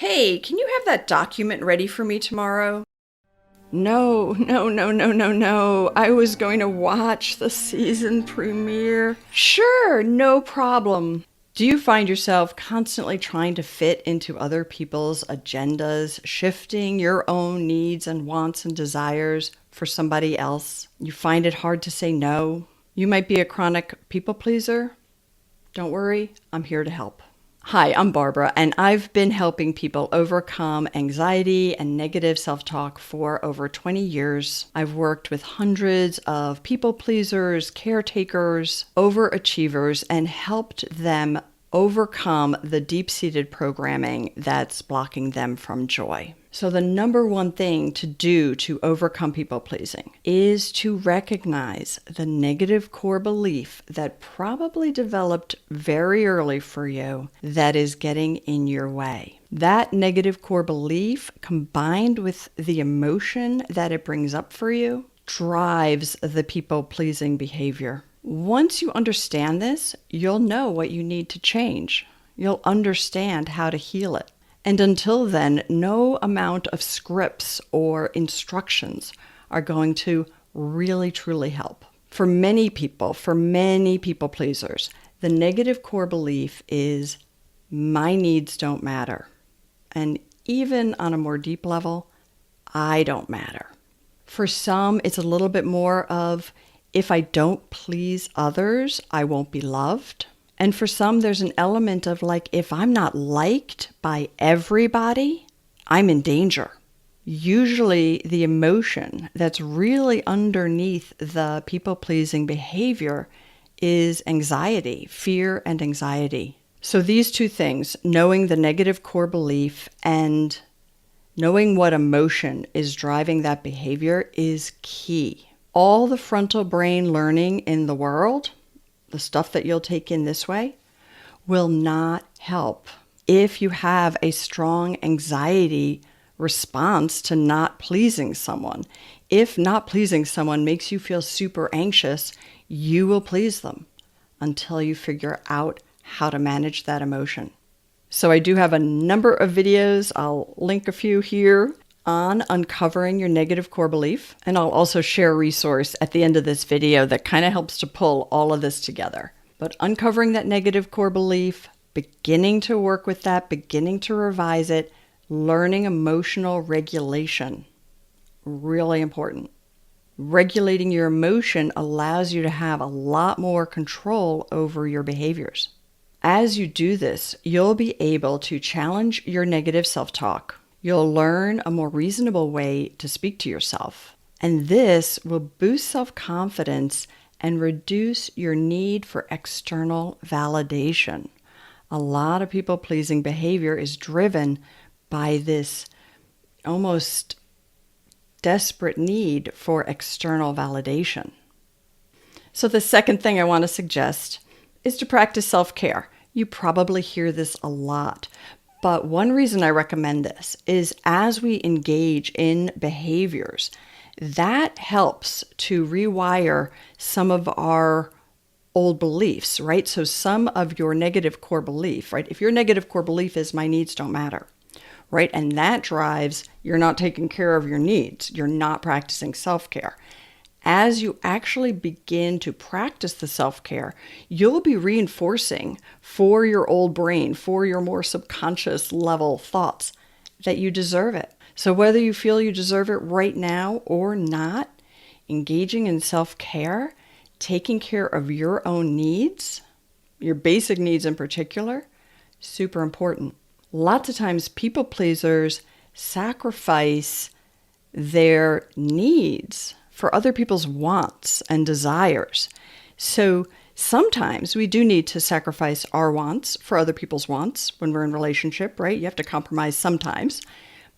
Hey, can you have that document ready for me tomorrow? No, no, no, no, no, no. I was going to watch the season premiere. Sure, no problem. Do you find yourself constantly trying to fit into other people's agendas, shifting your own needs and wants and desires for somebody else? You find it hard to say no? You might be a chronic people pleaser. Don't worry, I'm here to help. Hi, I'm Barbara, and I've been helping people overcome anxiety and negative self-talk for over 20 years. I've worked with hundreds of people pleasers, caretakers, overachievers, and helped them overcome the deep-seated programming that's blocking them from joy. So the number one thing to do to overcome people pleasing is to recognize the negative core belief that probably developed very early for you that is getting in your way. That negative core belief, combined with the emotion that it brings up for you, drives the people pleasing behavior. Once you understand this, you'll know what you need to change. You'll understand how to heal it. And until then, no amount of scripts or instructions are going to really, truly help. For many people pleasers, the negative core belief is my needs don't matter. And even on a more deep level, I don't matter. For some, it's a little bit more of if I don't please others, I won't be loved. And for some, there's an element of like, if I'm not liked by everybody, I'm in danger. Usually the emotion that's really underneath the people-pleasing behavior is anxiety, fear and anxiety. So these two things, knowing the negative core belief and knowing what emotion is driving that behavior, is key. All the frontal brain learning in the world, the stuff that you'll take in this way, will not help if you have a strong anxiety response to not pleasing someone. If not pleasing someone makes you feel super anxious, you will please them until you figure out how to manage that emotion. So I do have a number of videos. I'll link a few here on uncovering your negative core belief. And I'll also share a resource at the end of this video that kind of helps to pull all of this together. But uncovering that negative core belief, beginning to work with that, beginning to revise it, learning emotional regulation, really important. Regulating your emotion allows you to have a lot more control over your behaviors. As you do this, you'll be able to challenge your negative self-talk. You'll learn a more reasonable way to speak to yourself. And this will boost self-confidence and reduce your need for external validation. A lot of people-pleasing behavior is driven by this almost desperate need for external validation. So the second thing I want to suggest is to practice self-care. You probably hear this a lot. But one reason I recommend this is as we engage in behaviors, that helps to rewire some of our old beliefs, right? So some of your negative core belief, right? If your negative core belief is my needs don't matter, right? And that drives you're not taking care of your needs. You're not practicing self-care. As you actually begin to practice the self-care, you'll be reinforcing for your old brain, for your more subconscious level thoughts, that you deserve it. So whether you feel you deserve it right now or not, engaging in self-care, taking care of your own needs, your basic needs in particular, super important. Lots of times people pleasers sacrifice their needs for other people's wants and desires. So sometimes we do need to sacrifice our wants for other people's wants when we're in a relationship, right? You have to compromise sometimes.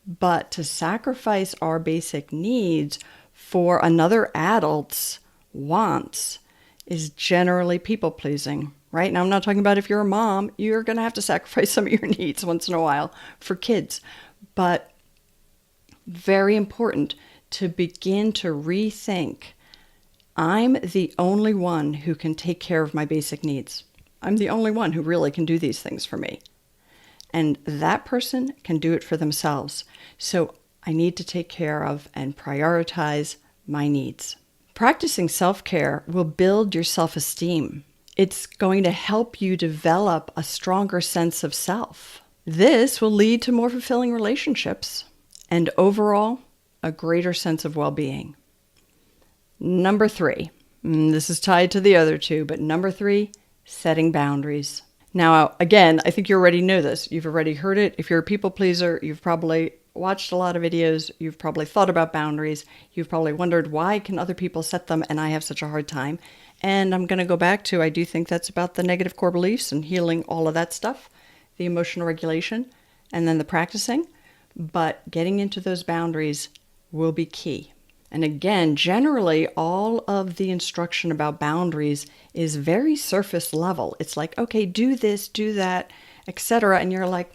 But to sacrifice our basic needs for another adult's wants is generally people pleasing, right? Now, I'm not talking about if you're a mom, you're going to have to sacrifice some of your needs once in a while for kids. But very important to begin to rethink, I'm the only one who can take care of my basic needs. I'm the only one who really can do these things for me. and that person can do it for themselves. So I need to take care of and prioritize my needs. Practicing self-care will build your self-esteem. It's going to help you develop a stronger sense of self. This will lead to more fulfilling relationships and overall, a greater sense of well-being. Number 3, this is tied to the other two, but number 3, setting boundaries. Now, again, I think you already know this. You've already heard it. If you're a people pleaser, you've probably watched a lot of videos. You've probably thought about boundaries. You've probably wondered, why can other people set them and I have such a hard time? And I'm going to go back to, I do think that's about the negative core beliefs and healing all of that stuff, the emotional regulation, and then the practicing. But getting into those boundaries will be key. And again, generally, all of the instruction about boundaries is very surface level. It's like, okay, do this, do that, etc. And you're like,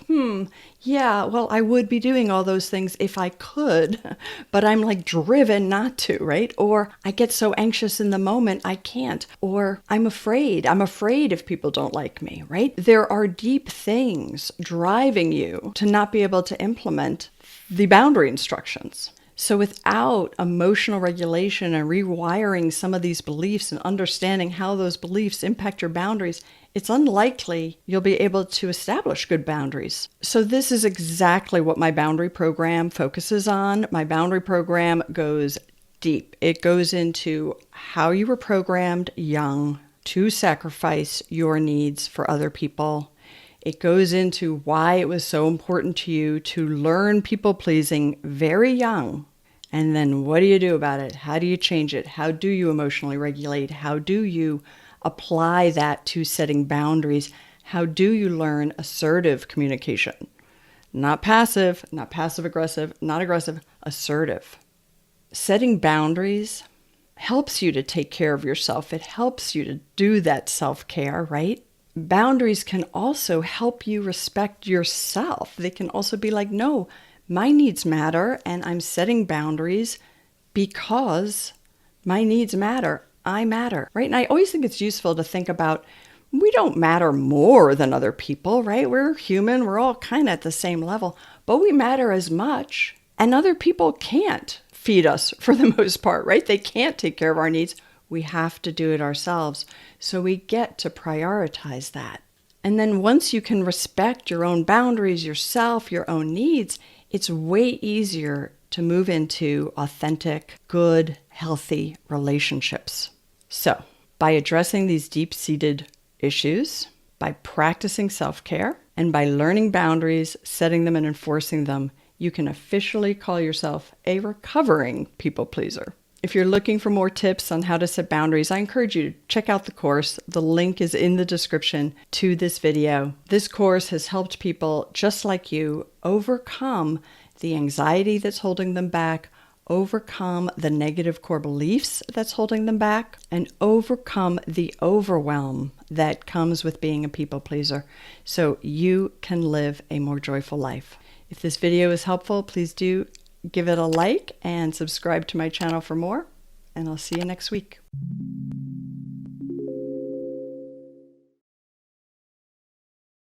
yeah, well, I would be doing all those things if I could, but I'm like driven not to, right? Or I get so anxious in the moment, I can't. Or I'm afraid if people don't like me, right? There are deep things driving you to not be able to implement the boundary instructions. So without emotional regulation and rewiring some of these beliefs and understanding how those beliefs impact your boundaries, it's unlikely you'll be able to establish good boundaries. So this is exactly what my boundary program focuses on. My boundary program goes deep. It goes into how you were programmed young to sacrifice your needs for other people. It goes into why it was so important to you to learn people-pleasing very young. And then what do you do about it? How do you change it? How do you emotionally regulate? How do you apply that to setting boundaries? How do you learn assertive communication? Not passive aggressive, not aggressive, assertive. Setting boundaries helps you to take care of yourself. It helps you to do that self-care, right? Boundaries can also help you respect yourself. They can also be like, no, my needs matter, and I'm setting boundaries because my needs matter. I matter, right? And I always think it's useful to think about, we don't matter more than other people, right? We're human. We're all kind of at the same level, but we matter as much. And other people can't feed us for the most part, right? They can't take care of our needs. We have to do it ourselves. So we get to prioritize that. And then once you can respect your own boundaries, yourself, your own needs, it's way easier to move into authentic, good, healthy relationships. So by addressing these deep-seated issues, by practicing self-care, and by learning boundaries, setting them and enforcing them, you can officially call yourself a recovering people pleaser. If you're looking for more tips on how to set boundaries, I encourage you to check out the course. The link is in the description to this video. This course has helped people just like you overcome the anxiety that's holding them back, overcome the negative core beliefs that's holding them back, and overcome the overwhelm that comes with being a people pleaser so you can live a more joyful life. If this video is helpful, please do give it a like and subscribe to my channel for more, and I'll see you next week.